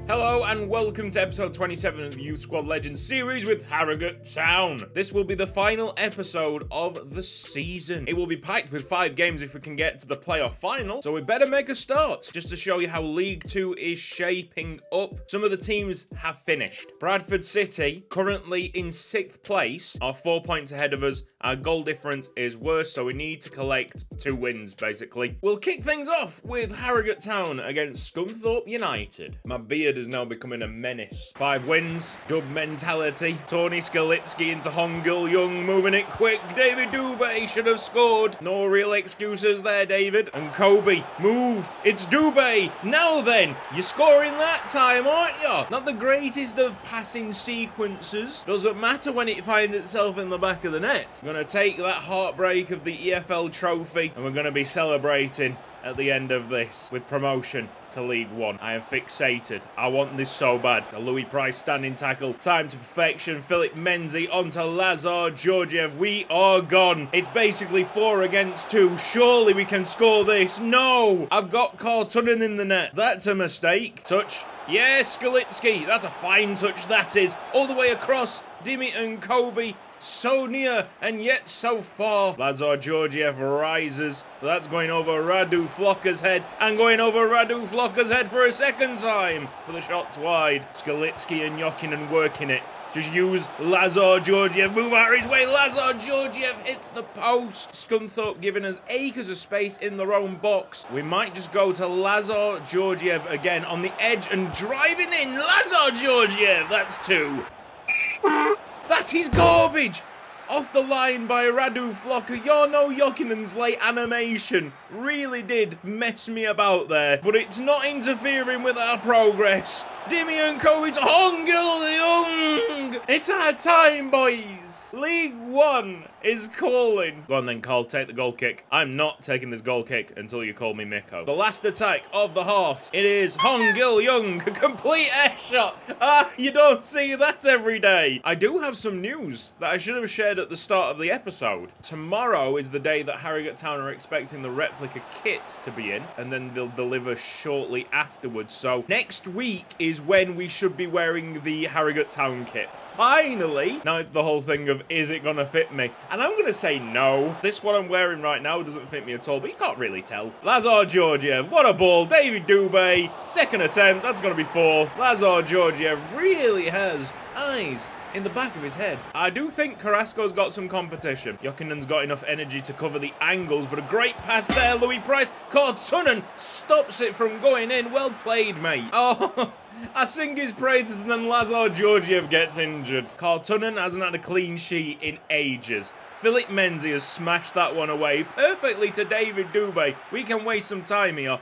Hello and welcome to episode 27 of the Youth Squad Legends series with Harrogate Town. This will be the final episode of the season. It will be packed with 5 games if we can get to the playoff final, so we better make a start. Just to show you how League 2 is shaping up, some of the teams have finished. Bradford City, currently in 6th place, are 4 points ahead of us. Our goal difference is worse, so we need to collect 2 wins, basically. We'll kick things off with Harrogate Town against Scunthorpe United. My beard is now becoming a menace. 5 wins, dub mentality. Tony Skalitsky into Hongil Young, moving it quick. David Dubé should have scored. No real excuses there, David. And Kobe, move. It's Dubé. Now then, you're scoring that time, aren't you? Not the greatest of passing sequences. Doesn't matter when it finds itself in the back of the net. I'm going to take that heartbreak of the EFL trophy and we're going to be celebrating at the end of this with promotion to League 1. I am fixated. I want this so bad. The Louis Price standing tackle. Time to perfection. Philip Menzies onto Lazar Georgiev. We are gone. It's basically 4 against 2. Surely we can score this. No! I've got Kartunen in the net. That's a mistake. Touch. Yes, Skalitsky. That's a fine touch, that is. All the way across. Dimmy and Kobe. So near and yet so far. Lazar Georgiev rises. That's going over Radu Flocker's head and going over Radu Flocker's head for a second time. But the shot's wide. Skalitsky and Jokinen working it. Just use Lazar Georgiev. Move out of his way. Lazar Georgiev hits the post. Scunthorpe giving us acres of space in their own box. We might just go to Lazar Georgiev again on the edge and driving in. Lazar Georgiev. That's 2. That is garbage! Off the line by Radu Flocker. Jarno Jokinen's late animation really did mess me about there. But it's not interfering with our progress. Dimian Kovic, Hongil Young! It's our time, boys! League 1 is calling. Go on then, Carl, take the goal kick. I'm not taking this goal kick until you call me Miko. The last attack of the half. It is Hongil Young. A complete air shot. You don't see that every day. I do have some news that I should have shared at the start of the episode. Tomorrow is the day that Harrogate Town are expecting the replica kit to be in, and then they'll deliver shortly afterwards. So next week is when we should be wearing the Harrogate Town kit. Finally! Now it's the whole thing of, is it gonna fit me? And I'm gonna say no. This one I'm wearing right now doesn't fit me at all, but you can't really tell. Lazar Georgiev, what a ball. David Dubé, second attempt, that's gonna be 4. Lazar Georgiev really has eyes in the back of his head. I do think Carrasco's got some competition. Jokinen's got enough energy to cover the angles, but a great pass there. Louis Price, Kartunen stops it from going in. Well played, mate. Oh, I sing his praises and then Lazar Georgiev gets injured. Kartunen hasn't had a clean sheet in ages. Philip Menzies has smashed that one away perfectly to David Dubé. We can waste some time here.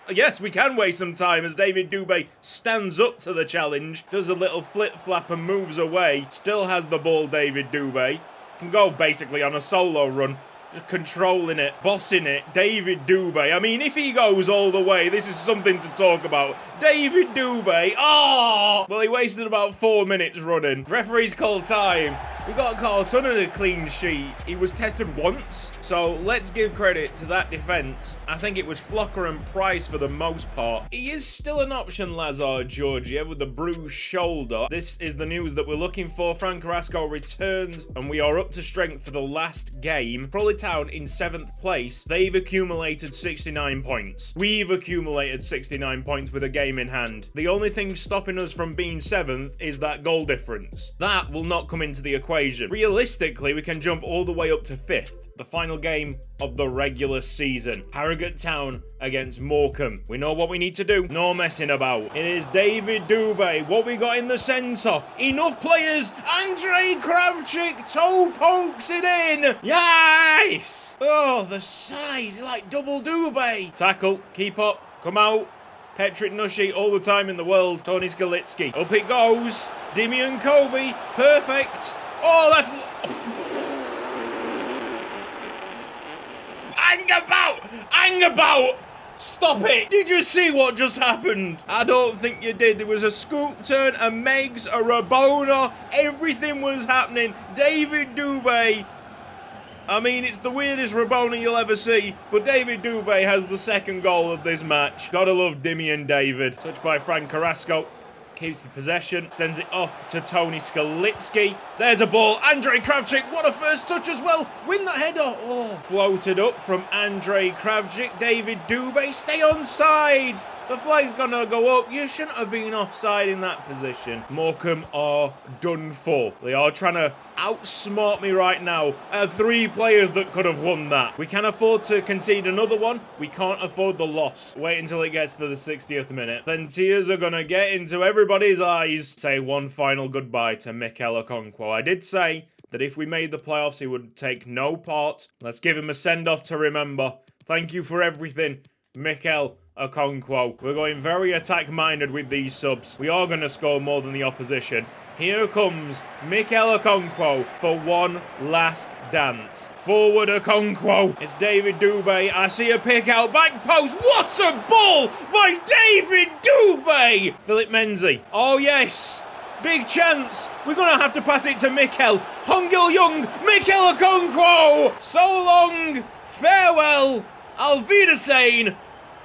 Yes, we can waste some time as David Dubé stands up to the challenge, does a little flip-flap and moves away. Still has the ball, David Dubé. Can go basically on a solo run. Just controlling it, bossing it. David Dubé. I mean, if he goes all the way, this is something to talk about. David Dubé. Oh! Well, he wasted about 4 minutes running. Referee's called time. We got Kartunen a clean sheet. He was tested once, so let's give credit to that defence. I think it was Flocker and Price for the most part. He is still an option, Lazar Georgiev, with a bruised shoulder. This is the news that we're looking for. Frank Carrasco returns, and we are up to strength for the last game. Crawley Town in 7th place. They've accumulated 69 points. We've accumulated 69 points with a game in hand. The only thing stopping us from being 7th is that goal difference. That will not come into the equation. Realistically, we can jump all the way up to 5th. The final game of the regular season. Harrogate Town against Morecambe. We know what we need to do. No messing about. It is David Dubé. What we got in the centre? Enough players. Andrei Kravchik toe pokes it in. Yes! Oh, the size. Like double Dubé. Tackle. Keep up. Come out. Petrik Nushi all the time in the world. Tony Skalitsky. Up it goes. Dimian Kobe. Perfect. Oh, that's... Hang about! Stop it! Did you see what just happened? I don't think you did. There was a scoop turn, a Megs, a Rabona. Everything was happening. David Dubé. I mean, it's the weirdest Rabona you'll ever see, but David Dubé has the second goal of this match. Gotta love Dimmy and David. Touched by Frank Carrasco. keeps the possession, sends it off to Tony Skalitsky. There's a ball. Andrei Kravchuk, what a first touch as well. Win that header. Oh, floated up from Andrei Kravchuk. David Dubé, stay onside. The flag's gonna go up. You shouldn't have been offside in that position. Morecambe are done for. They are trying to outsmart me right now. I had 3 players that could have won that. We can afford to concede another one. We can't afford the loss. Wait until it gets to the 60th minute. Then tears are gonna get into everybody's eyes. Say one final goodbye to Mikel Okonkwo. I did say that if we made the playoffs, he would take no part. Let's give him a send-off to remember. Thank you for everything, Mikel Okonkwo. We're going very attack-minded with these subs. We are going to score more than the opposition. Here comes Mikel Okonkwo for one last dance. Forward Okonkwo. It's David Dubé. I see a pick out back post. What a ball by David Dubé! Philip Menzies. Oh yes. Big chance. We're going to have to pass it to Mikel. Hongil Young. Mikel Okonkwo. So long. Farewell. Auf Wiedersehen.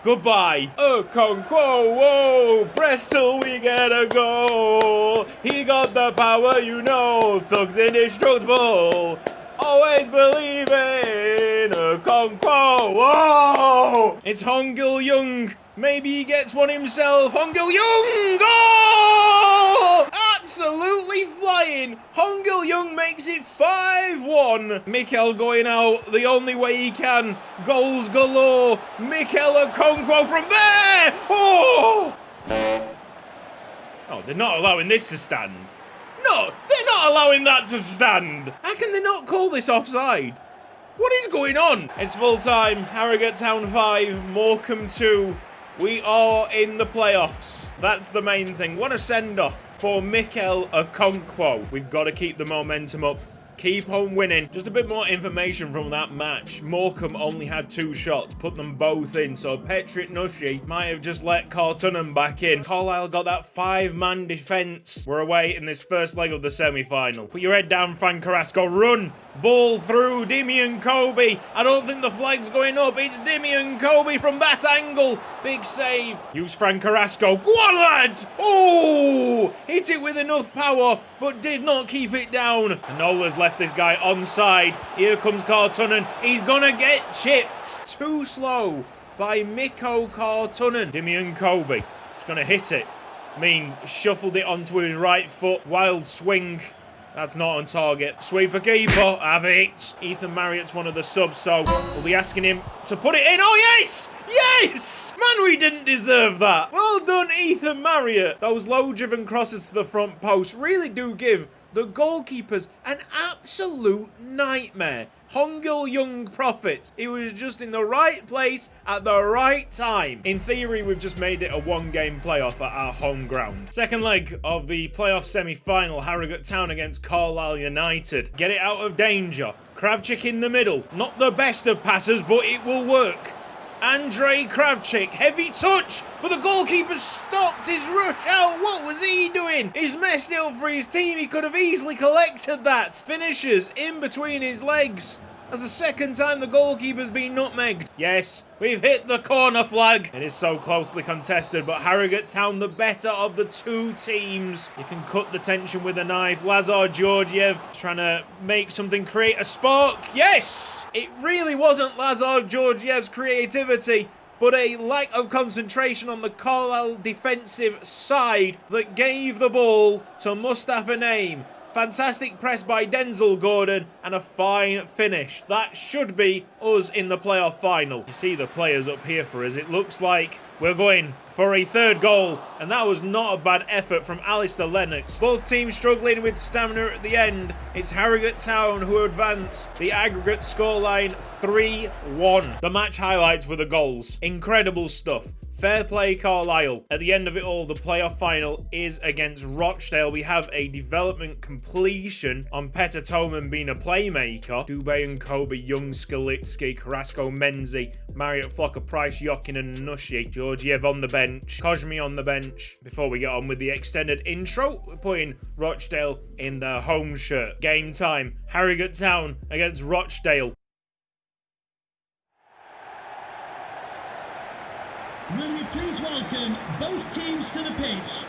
Goodbye. Okonkwo, whoa, press till we get a goal. He got the power, you know, thugs indestructible. Always believe in Okonkwo, whoa. It's Hongil Young. Maybe he gets one himself. Hongil Young, goal! Absolutely flying. Hongil Young makes it 5-1. Mikel going out the only way he can. Goals galore. Mikel Okonkwo from there. Oh! Oh, they're not allowing this to stand. No, they're not allowing that to stand. How can they not call this offside? What is going on? It's full time. Harrogate Town 5, Morecambe 2. We are in the playoffs. That's the main thing. What a send-off for Mikel Okonkwo. We've got to keep the momentum up. Keep on winning. Just a bit more information from that match. Morecambe only had 2 shots, put them both in, so Patrick Nushi might have just let Carlton back in. Carlisle got that 5-man defence. We're away in this first leg of the semi-final. Put your head down, Fran Carrasco. Run. Ball through. Dimian Kobe. I don't think the flag's going up. It's Dimian Kobe from that angle. Big save. Use Fran Carrasco. Go on, lad. Oh! Hit it with enough power, but did not keep it down. And Nola's left this guy onside. Here comes Carlton. He's gonna get chipped. Too slow by Mikko Carlton. Dimian Kobe. He's gonna hit it. Shuffled it onto his right foot. Wild swing. That's not on target. Sweeper keeper. Have it. Ethan Marriott's one of the subs, so we'll be asking him to put it in. Oh, yes! Yes! Man, we didn't deserve that. Well done, Ethan Marriott. Those low-driven crosses to the front post really do give the goalkeepers an absolute nightmare. Hongil Young profits. He was just in the right place at the right time. In theory, we've just made it a 1-game playoff at our home ground. Second leg of the playoff semi-final, Harrogate Town against Carlisle United. Get it out of danger. Kravchuk in the middle. Not the best of passes, but it will work. Andrei Kravchuk, heavy touch, but the goalkeeper stopped his rush out. What was he doing? He's messed it up for his team. He could have easily collected that. Finishes in between his legs. That's the second time the goalkeeper's been nutmegged. Yes, we've hit the corner flag. It is so closely contested, but Harrogate Town the better of the 2 teams. You can cut the tension with a knife. Lazar Georgiev trying to make something, create a spark. Yes! It really wasn't Lazar Georgiev's creativity, but a lack of concentration on the Carlisle defensive side that gave the ball to Mustafa Naim. Fantastic press by Denzel Gordon and a fine finish. That should be us in the playoff final. You see the players up here for us. It looks like we're going for a 3rd goal, and that was not a bad effort from Alistair Lennox. Both teams struggling with stamina at the end. It's Harrogate Town who advance. The aggregate scoreline 3-1. The match highlights were the goals. Incredible stuff. Fair play, Carlisle. At the end of it all, the playoff final is against Rochdale. We have a development completion on Petter Toman being a playmaker. Dubé and Kobe, Young, Skalitsky, Carrasco, Menzies, Marriott, Flocker, Price, Yokin and Nushi. Georgiev on the bench. Kosmi on the bench. Before we get on with the extended intro, we're putting Rochdale in their home shirt. Game time. Harrogate Town against Rochdale. Will you please welcome both teams to the pitch?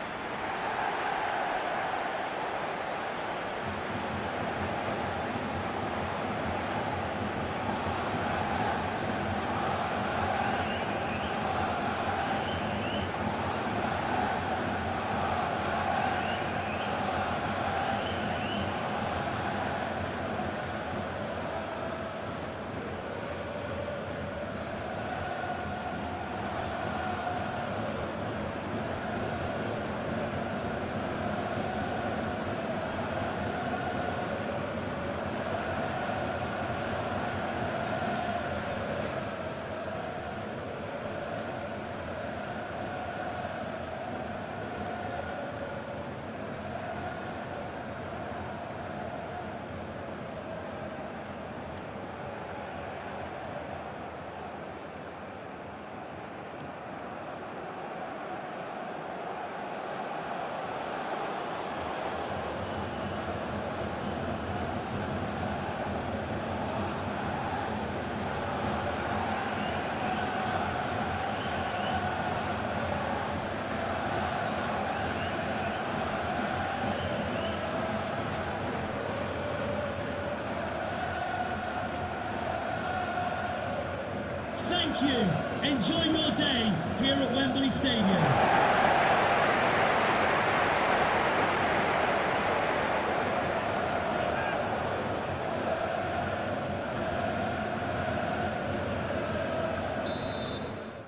Thank you. Enjoy your day here at Wembley Stadium.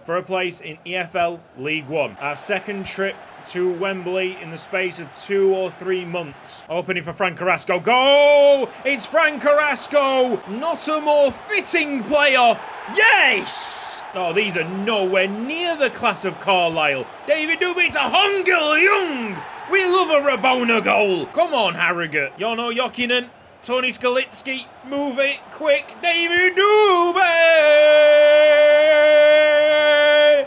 For a place in EFL League One. Our second trip to Wembley in the space of 2 or 3 months. Opening for Frank Carrasco. Go! It's Frank Carrasco! Not a more fitting player. Yes! Oh, these are nowhere near the class of Carlisle. David Dubé to Hongil Young! We love a Rabona goal. Come on, Harrogate. Jono Jokinen. Tony Skalitsky. Move it quick. David Dubé!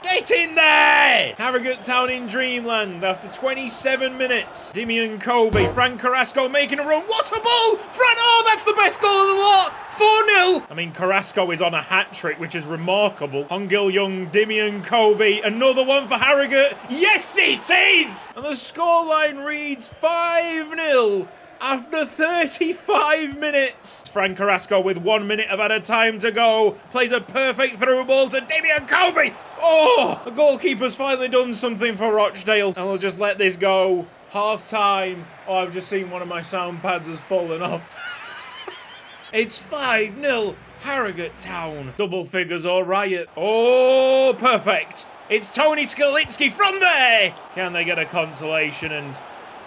Get in there! Harrogate Town in Dreamland after 27 minutes. Dimian Kobe, Frank Carrasco making a run. What a ball! Oh, that's the best goal of the lot! 4-0! I mean, Carrasco is on a hat-trick, which is remarkable. Hongil Young, Dimian Kobe, another one for Harrogate. Yes, it is! And the scoreline reads 5-0. After 35 minutes. Frank Carrasco with 1 minute of added time to go. Plays a perfect through ball to Damian Kobe. Oh, the goalkeeper's finally done something for Rochdale. And we'll just let this go. Half time. Oh, I've just seen one of my sound pads has fallen off. It's 5-0. Harrogate Town. Double figures or riot. Oh, perfect. It's Tony Skalitsky from there. Can they get a consolation and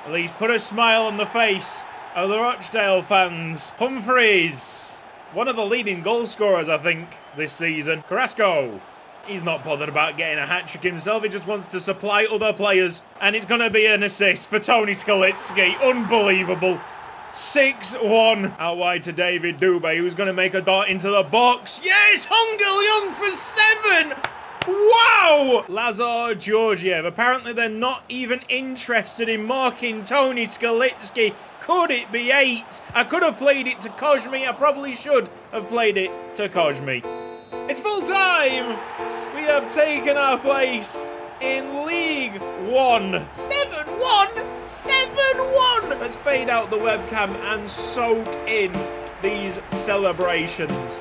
at least put a smile on the face of the Rochdale fans? Humphreys, one of the leading goal scorers, I think, this season. Carrasco, he's not bothered about getting a hat-trick himself. He just wants to supply other players. And it's going to be an assist for Tony Skalitsky. Unbelievable. 6-1 out wide to David Dubé, who's going to make a dart into the box. Yes, Hongil Young for 7. Wow! Lazar Georgiev. Apparently they're not even interested in marking Tony Skalitsky. Could it be 8? I could have played it to Kosmi. I probably should have played it to Kosmi. It's full time! We have taken our place in League One. 7-1! 7-1! Let's fade out the webcam and soak in these celebrations.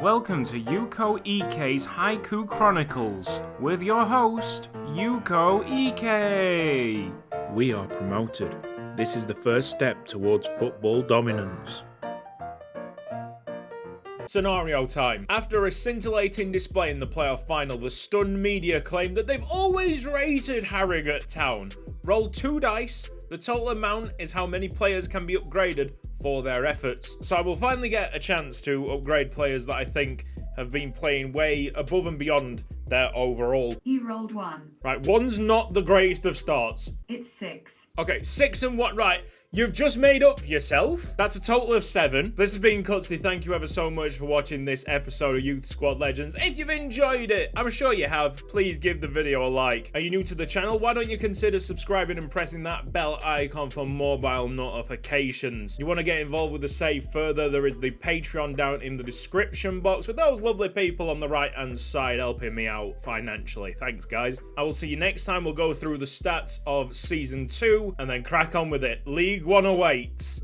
Welcome to Yuko Ike's Haiku Chronicles with your host, Yuko Ike. We are promoted. This is the first step towards football dominance. Scenario time. After a scintillating display in the playoff final, the stunned media claimed that they've always rated Harrogate Town. Roll 2 dice. The total amount is how many players can be upgraded for their efforts. So I will finally get a chance to upgrade players that I think have been playing way above and beyond their overall. You rolled 1. Right, 1's not the greatest of starts. It's 6. Okay, 6 and what? Right, you've just made up for yourself. That's a total of 7. This has been Cutsy. Thank you ever so much for watching this episode of Youth Squad Legends. If you've enjoyed it, I'm sure you have, please give the video a like. Are you new to the channel? Why don't you consider subscribing and pressing that bell icon for mobile notifications? You want to get involved with the save further, there is the Patreon down in the description box with those lovely people on the right hand side helping me out financially. Thanks guys. I will see you next time. We'll go through the stats of season 2 and then crack on with it. League 1 awaits.